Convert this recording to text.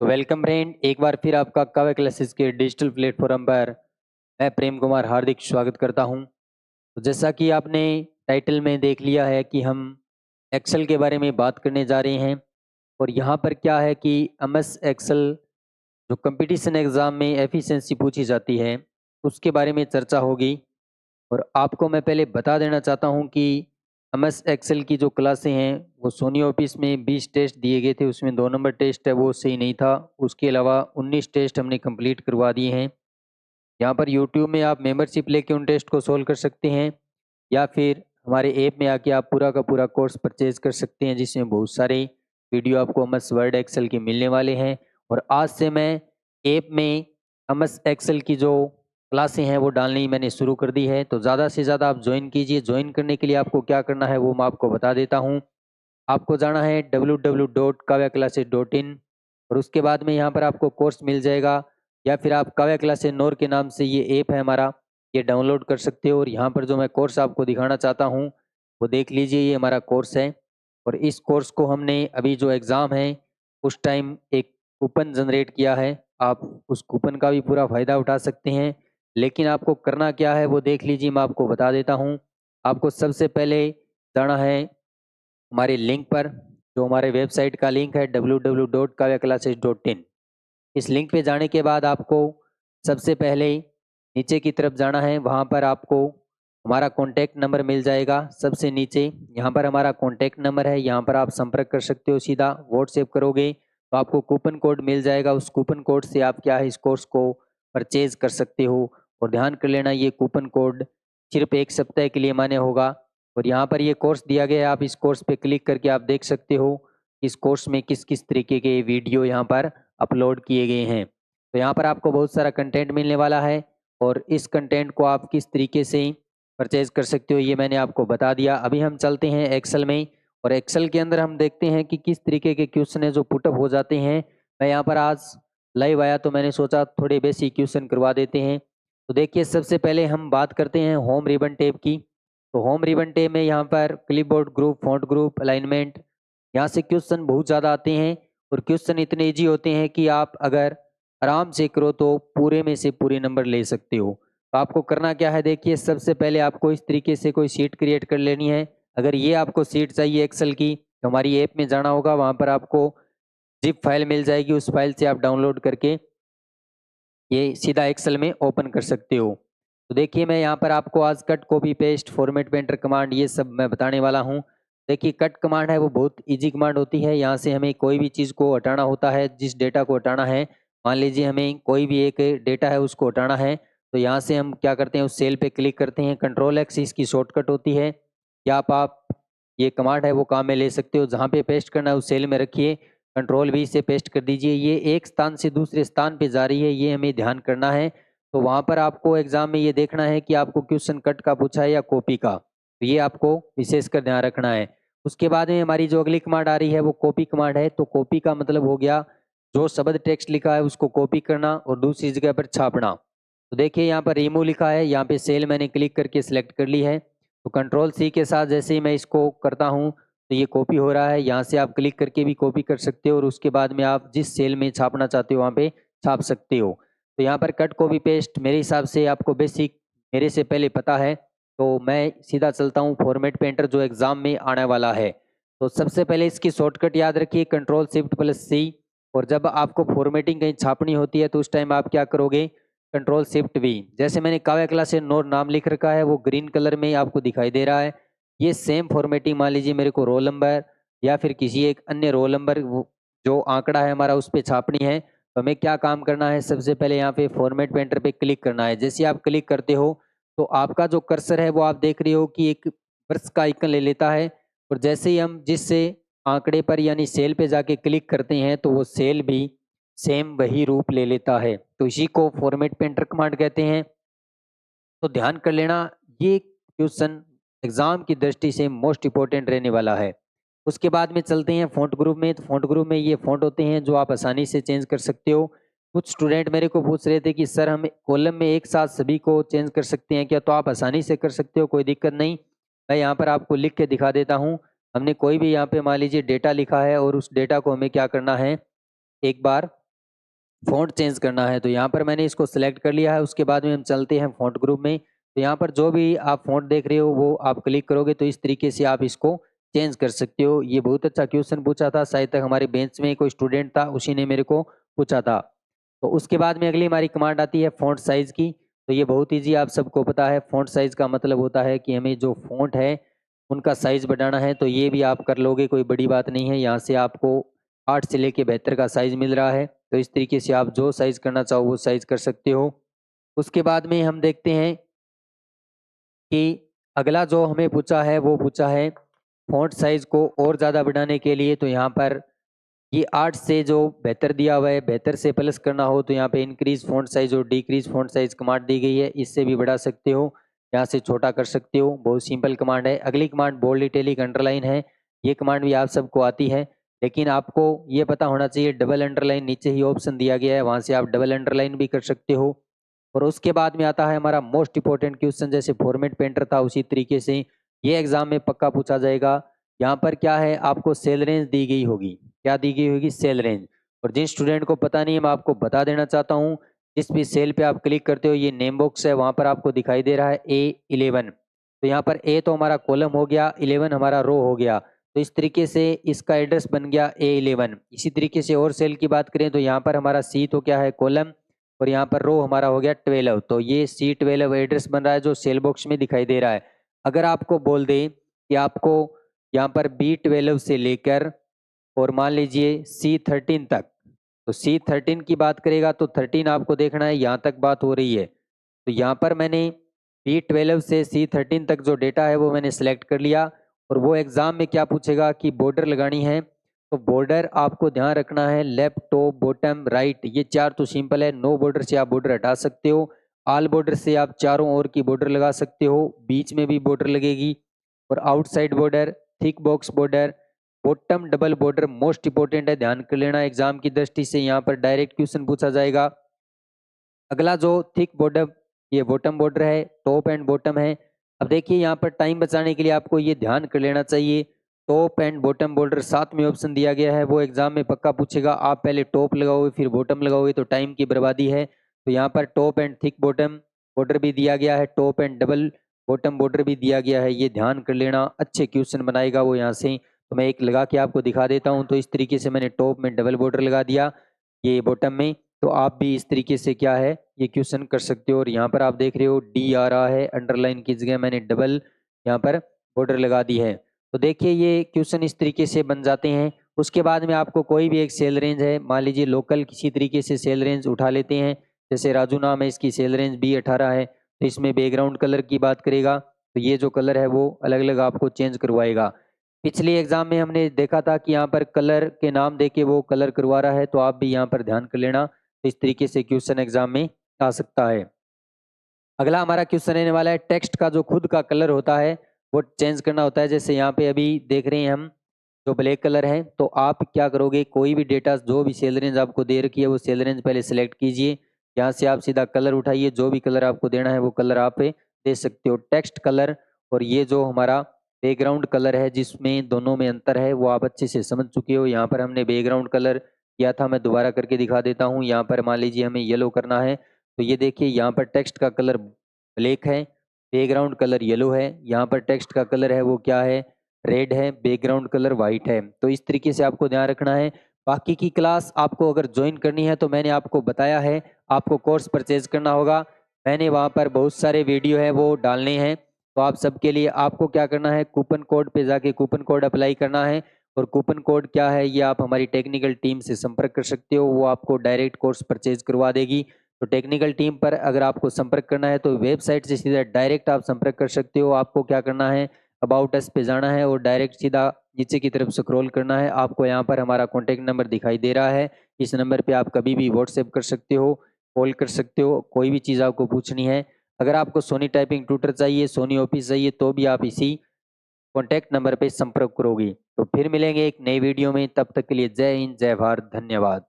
तो welcome friend, एक बार फिर आपका काव्य क्लासेस के डिजिटल प्लेटफॉर्म पर मैं प्रेम कुमार हार्दिक स्वागत करता हूं। तो जैसा कि आपने टाइटल में देख लिया है कि हम एक्सेल के बारे में बात करने जा रहे हैं। और यहाँ पर क्या है कि एमएस एक्सेल जो कंपटीशन एग्ज़ाम में एफिशिएंसी पूछी जाती है उसके बारे में चर्चा होगी। और आपको मैं पहले बता देना चाहता हूँ कि एमएस एक्सेल की जो क्लासें हैं वो सोनी ऑफिस में 20 टेस्ट दिए गए थे, उसमें 2 नंबर टेस्ट है वो सही नहीं था। उसके अलावा 19 टेस्ट हमने कंप्लीट करवा दिए हैं। यहाँ पर यूट्यूब में आप मेंबरशिप लेके उन टेस्ट को सोल्व कर सकते हैं, या फिर हमारे ऐप में आके आप पूरा का पूरा कोर्स परचेज कर सकते हैं, जिसमें बहुत सारे वीडियो आपको एमएस वर्ड एक्सेल के मिलने वाले हैं। और आज से मैं ऐप में एमएस एक्सेल की जो क्लासें हैं वो डालनी मैंने शुरू कर दी है। तो ज़्यादा से ज़्यादा आप ज्वाइन कीजिए। ज्वाइन करने के लिए आपको क्या करना है वो मैं आपको बता देता हूँ। आपको जाना है www.kavyaclasses.in और उसके बाद में यहाँ पर आपको कोर्स मिल जाएगा, या फिर आप काव्या क्लासेस नोर के नाम से ये ऐप है हमारा, ये डाउनलोड कर सकते हो। और यहाँ पर जो मैं कोर्स आपको दिखाना चाहता हूँ वो देख लीजिए, ये हमारा कोर्स है। और इस कोर्स को हमने अभी जो एग्ज़ाम है उस टाइम एक कूपन जनरेट किया है। आप उस कूपन का भी पूरा फ़ायदा उठा सकते हैं। लेकिन आपको करना क्या है वो देख लीजिए, मैं आपको बता देता हूँ। आपको सबसे पहले जाना है हमारे लिंक पर, जो हमारे वेबसाइट का लिंक है www.kavyaclasses.in। इस लिंक पे जाने के बाद आपको सबसे पहले नीचे की तरफ जाना है। वहाँ पर आपको हमारा कॉन्टैक्ट नंबर मिल जाएगा सबसे नीचे। यहाँ पर हमारा कॉन्टैक्ट नंबर है, यहाँ पर आप संपर्क कर सकते हो। सीधा व्हाट्सएप करोगे तो आपको कूपन कोड मिल जाएगा। उस कूपन कोड से आप क्या है इस कोर्स को परचेज कर सकते हो। और ध्यान कर लेना, ये कूपन कोड सिर्फ 1 सप्ताह के लिए मान्य होगा। और यहाँ पर ये कोर्स दिया गया है, आप इस कोर्स पे क्लिक करके आप देख सकते हो इस कोर्स में किस किस तरीके के वीडियो यहाँ पर अपलोड किए गए हैं। तो यहाँ पर आपको बहुत सारा कंटेंट मिलने वाला है, और इस कंटेंट को आप किस तरीके से परचेज कर सकते हो ये मैंने आपको बता दिया। अभी हम चलते हैं एक्सेल में, और एक्सेल के अंदर हम देखते हैं कि किस तरीके के क्वेश्चन है जो पुटअप हो जाते हैं। मैं यहाँ पर आज लाइव आया तो मैंने सोचा थोड़े बेसिक क्वेश्चन करवा देते हैं। तो देखिए, सबसे पहले हम बात करते हैं होम रिबन टैब की। तो होम रिबन टैब में यहाँ पर clipboard group, font group, alignment, यहाँ से क्वेश्चन बहुत ज़्यादा आते हैं। और क्वेश्चन इतने इजी होते हैं कि आप अगर आराम से करो तो पूरे में से पूरे नंबर ले सकते हो। तो आपको करना क्या है, देखिए सबसे पहले आपको इस तरीके से कोई शीट क्रिएट कर लेनी है। अगर ये आपको शीट चाहिए एक्सेल की तो हमारी ऐप में जाना होगा, वहाँ पर आपको जिप फाइल मिल जाएगी, उस फाइल से आप डाउनलोड करके ये सीधा एक्सेल में ओपन कर सकते हो। तो देखिए, मैं यहाँ पर आपको आज cut, copy, paste, format, painter command ये सब मैं बताने वाला हूँ। देखिए, कट कमांड है वो बहुत इजी कमांड होती है। यहाँ से हमें कोई भी चीज़ को हटाना होता है, जिस डेटा को हटाना है। मान लीजिए हमें कोई भी एक डेटा है उसको हटाना है, तो यहाँ से हम क्या करते हैं, उस सेल पे क्लिक करते हैं। कंट्रोल एक्स इसकी शॉर्टकट होती है, या आप ये कमांड है वो काम में ले सकते हो। जहाँ पे पेस्ट करना है उस सेल में रखिए, कंट्रोल वी से पेस्ट कर दीजिए। ये एक स्थान से दूसरे स्थान पे जा रही है, ये हमें ध्यान करना है। तो वहाँ पर आपको एग्जाम में ये देखना है कि आपको क्वेश्चन कट का पूछा है या कॉपी का, तो ये आपको विशेषकर ध्यान रखना है। उसके बाद में हमारी जो अगली कमांड आ रही है वो कॉपी कमांड है। तो कॉपी का मतलब हो गया जो शब्द टेक्स्ट लिखा है उसको कॉपी करना और दूसरी जगह पर छापना। तो देखिए, यहाँ पर रिमूव लिखा है, यहाँ पे सेल मैंने क्लिक करके सिलेक्ट कर ली है। तो कंट्रोल सी के साथ जैसे ही मैं इसको करता हूँ तो ये कॉपी हो रहा है। यहाँ से आप क्लिक करके भी कॉपी कर सकते हो, और उसके बाद में आप जिस सेल में छापना चाहते हो वहाँ पे छाप सकते हो। तो यहाँ पर कट, कॉपी, पेस्ट मेरे हिसाब से आपको बेसिक मेरे से पहले पता है। तो मैं सीधा चलता हूँ फॉर्मेट पेंटर जो एग्जाम में आने वाला है। तो सबसे पहले इसकी शॉर्टकट याद रखिए, कंट्रोल शिफ्ट प्लस सी। और जब आपको फॉर्मेटिंग कहीं छापनी होती है तो उस टाइम आप क्या करोगे, कंट्रोल शिफ्ट वी। जैसे मैंने काव्या क्लासेस नोट नाम लिख रखा है वो ग्रीन कलर में आपको दिखाई दे रहा है। ये सेम फॉर्मेटिंग, मान लीजिए मेरे को रोल नंबर या फिर किसी एक अन्य रोल नंबर जो आंकड़ा है हमारा उस पर छापनी है, तो हमें क्या काम करना है, सबसे पहले यहाँ पे फॉर्मेट पेंटर पे क्लिक करना है। जैसे आप क्लिक करते हो तो आपका जो कर्सर है वो आप देख रहे हो कि एक प्लस का आइकन ले लेता है। और जैसे ही हम जिससे आंकड़े पर यानी सेल पे जाके क्लिक करते हैं तो वो सेल भी सेम वही रूप ले लेता है। तो इसी को फॉर्मेट पेंटर कमांड कहते हैं। तो ध्यान कर लेना, ये क्वेश्चन एग्जाम की दृष्टि से मोस्ट इंपॉर्टेंट रहने वाला है। उसके बाद में चलते हैं फ़ॉन्ट ग्रुप में। तो फ़ॉन्ट ग्रुप में ये फ़ॉन्ट होते हैं जो आप आसानी से चेंज कर सकते हो। कुछ स्टूडेंट मेरे को पूछ रहे थे कि सर हम कॉलम में एक साथ सभी को चेंज कर सकते हैं क्या, तो आप आसानी से कर सकते हो, कोई दिक्कत नहीं। मैं यहाँ पर आपको लिख के दिखा देता हूँ। हमने कोई भी यहाँ पे मान लीजिए डेटा लिखा है और उस डेटा को हमें क्या करना है, एक बार फ़ॉन्ट चेंज करना है। तो यहाँ पर मैंने इसको सिलेक्ट कर लिया है। उसके बाद में हम चलते हैं फ़ॉन्ट ग्रुप में। तो यहाँ पर जो भी आप फ़ॉन्ट देख रहे हो वो आप क्लिक करोगे तो इस तरीके से आप इसको चेंज कर सकते हो। ये बहुत अच्छा क्वेश्चन पूछा था, शायद तक हमारे बेंच में कोई स्टूडेंट था, उसी ने मेरे को पूछा था। तो उसके बाद में अगली हमारी कमांड आती है फ़ॉन्ट साइज़ की। तो ये बहुत ईज़ी, आप सबको पता है। फ़ॉन्ट साइज़ का मतलब होता है कि हमें जो फ़ॉन्ट है उनका साइज़ बढ़ाना है। तो ये भी आप कर लोगे, कोई बड़ी बात नहीं है। यहाँ से आपको 8 से लेके 72 का साइज़ मिल रहा है। तो इस तरीके से आप जो साइज़ करना चाहो वो साइज़ कर सकते हो। उसके बाद में हम देखते हैं कि अगला जो हमें पूछा है वो पूछा है फ़ॉन्ट साइज़ को और ज़्यादा बढ़ाने के लिए। तो यहाँ पर ये 8 से जो बेहतर दिया हुआ है, बेहतर से प्लस करना हो तो यहाँ पे इंक्रीज़ फ़ॉन्ट साइज़ और डिक्रीज़ फ़ॉन्ट साइज़ कमांड दी गई है। इससे भी बढ़ा सकते हो, यहाँ से छोटा कर सकते हो। बहुत सिंपल कमांड है। अगली कमांड बोल्ड, इटैलिक, अंडरलाइन है। ये कमांड भी आप सबको आती है, लेकिन आपको ये पता होना चाहिए डबल अंडरलाइन नीचे ही ऑप्शन दिया गया है, वहाँ से आप डबल अंडरलाइन भी कर सकते हो। और उसके बाद में आता है हमारा मोस्ट इंपोर्टेंट क्वेश्चन, जैसे फॉर्मेट पेंटर था उसी तरीके से ये एग्जाम में पक्का पूछा जाएगा। यहाँ पर क्या है, आपको सेल रेंज दी गई होगी। क्या दी गई होगी? Cell range. और जिन स्टूडेंट को पता नहीं है मैं आपको बता देना चाहता हूँ, जिस भी सेल पे आप क्लिक करते हो ये नेम बॉक्स है, वहाँ पर आपको दिखाई दे रहा है A11। तो यहाँ पर ए तो हमारा कॉलम हो गया, 11 हमारा रो हो गया। तो इस तरीके से इसका एड्रेस बन गया A11। इसी तरीके से और सेल की बात करें तो यहाँ पर हमारा सी तो क्या है, कॉलम, और यहाँ पर रो हमारा हो गया 12। तो ये C12 एड्रेस बन रहा है जो सेल बॉक्स में दिखाई दे रहा है। अगर आपको बोल दे कि आपको यहाँ पर B12 से लेकर और मान लीजिए C13 तक, तो C13 की बात करेगा तो 13 आपको देखना है, यहाँ तक बात हो रही है। तो यहाँ पर मैंने B12 से C13 तक जो डेटा है वो मैंने सेलेक्ट कर लिया। और वो एग्जाम में क्या पूछेगा कि बॉर्डर लगानी है, तो बॉर्डर आपको ध्यान रखना है लेफ्ट, टॉप, बॉटम, राइट, ये 4 तो सिंपल है। नो बॉर्डर से आप बॉर्डर हटा सकते हो, ऑल बॉर्डर से आप चारों ओर की बॉर्डर लगा सकते हो, बीच में भी बॉर्डर लगेगी। और outside border, thick box border, bottom double border most important है, ध्यान कर लेना एग्जाम की दृष्टि से, यहाँ पर डायरेक्ट क्वेश्चन पूछा जाएगा। अगला जो थिक बॉर्डर, ये बॉटम बॉर्डर है, टॉप एंड बॉटम है। अब देखिए यहाँ पर टाइम बचाने के लिए आपको ये ध्यान कर लेना चाहिए, टॉप एंड बॉटम बॉर्डर साथ में ऑप्शन दिया गया है, वो एग्जाम में पक्का पूछेगा। आप पहले टॉप लगाओगे फिर बॉटम लगाओगे तो टाइम की बर्बादी है। तो यहाँ पर top and thick bottom border भी दिया गया है, top and double bottom border भी दिया गया है, ये ध्यान कर लेना। अच्छे क्वेश्चन बनाएगा वो यहाँ से। तो मैं एक लगा के आपको दिखा देता हूँ। तो इस तरीके से मैंने टॉप में डबल बॉर्डर लगा दिया, ये बॉटम में। तो आप भी इस तरीके से क्या है ये क्वेश्चन कर सकते हो। और यहाँ पर आप देख रहे हो डी आ रहा है, अंडरलाइन की जगह मैंने डबल यहाँ पर बॉर्डर लगा दी है। तो देखिए ये क्वेश्चन इस तरीके से बन जाते हैं। उसके बाद में आपको कोई भी एक सेल रेंज है, मान लीजिए लोकल किसी तरीके से सेल रेंज उठा लेते हैं, जैसे राजू नाम है, इसकी सेल रेंज B18 है। तो इसमें बैकग्राउंड कलर की बात करेगा तो ये जो कलर है वो अलग अलग आपको चेंज करवाएगा। पिछले एग्जाम में हमने देखा था कि यहाँ पर कलर के नाम देके वो कलर करवा रहा है, तो आप भी यहाँ पर ध्यान कर लेना। इस तरीके से क्वेश्चन एग्जाम में आ सकता है। अगला हमारा क्वेश्चन रहने वाला है टेक्स्ट का जो खुद का कलर होता है वो चेंज करना होता है। जैसे यहाँ पे अभी देख रहे हैं हम जो ब्लैक कलर है, तो आप क्या करोगे, कोई भी डेटा जो भी सेल रेंज आपको दे रखी है वो सेल रेंज पहले सेलेक्ट कीजिए। यहाँ से आप सीधा कलर उठाइए, जो भी कलर आपको देना है वो कलर आप दे सकते हो, टेक्स्ट कलर। और ये जो हमारा बैकग्राउंड कलर है जिसमें दोनों में अंतर है वो आप अच्छे से समझ चुके हो। यहाँ पर हमने बैकग्राउंड कलर किया था, मैं दोबारा करके दिखा देता हूँ। यहाँ पर मान लीजिए हमें येलो करना है, तो ये देखिए यहाँ पर टेक्स्ट का कलर ब्लैक है, बैकग्राउंड कलर येलो है। यहाँ पर टेक्स्ट का कलर है वो क्या है, रेड है, बैकग्राउंड कलर वाइट है। तो इस तरीके से आपको ध्यान रखना है। बाकी की क्लास आपको अगर ज्वाइन करनी है तो मैंने आपको बताया है, आपको कोर्स परचेज करना होगा। मैंने वहाँ पर बहुत सारे वीडियो है वो डालने हैं। तो आप सबके लिए आपको क्या करना है, कूपन कोड पे जाके कूपन कोड अप्लाई करना है। और कूपन कोड क्या है ये आप हमारी टेक्निकल टीम से संपर्क कर सकते हो, वो आपको डायरेक्ट कोर्स परचेज करवा देगी। तो टेक्निकल टीम पर अगर आपको संपर्क करना है तो वेबसाइट से सीधा डायरेक्ट आप संपर्क कर सकते हो। आपको क्या करना है, अबाउट अस पे जाना है और डायरेक्ट सीधा नीचे की तरफ स्क्रॉल करना है। आपको यहाँ पर हमारा कॉन्टैक्ट नंबर दिखाई दे रहा है, इस नंबर पे आप कभी भी व्हाट्सएप कर सकते हो, कॉल कर सकते हो, कोई भी चीज़ आपको पूछनी है। अगर आपको सोनी टाइपिंग ट्यूटर चाहिए, सोनी ऑफिस चाहिए, तो भी आप इसी कॉन्टैक्ट नंबर पे संपर्क करोगे। तो फिर मिलेंगे एक नई वीडियो में, तब तक के लिए जय हिंद, जय भारत, धन्यवाद।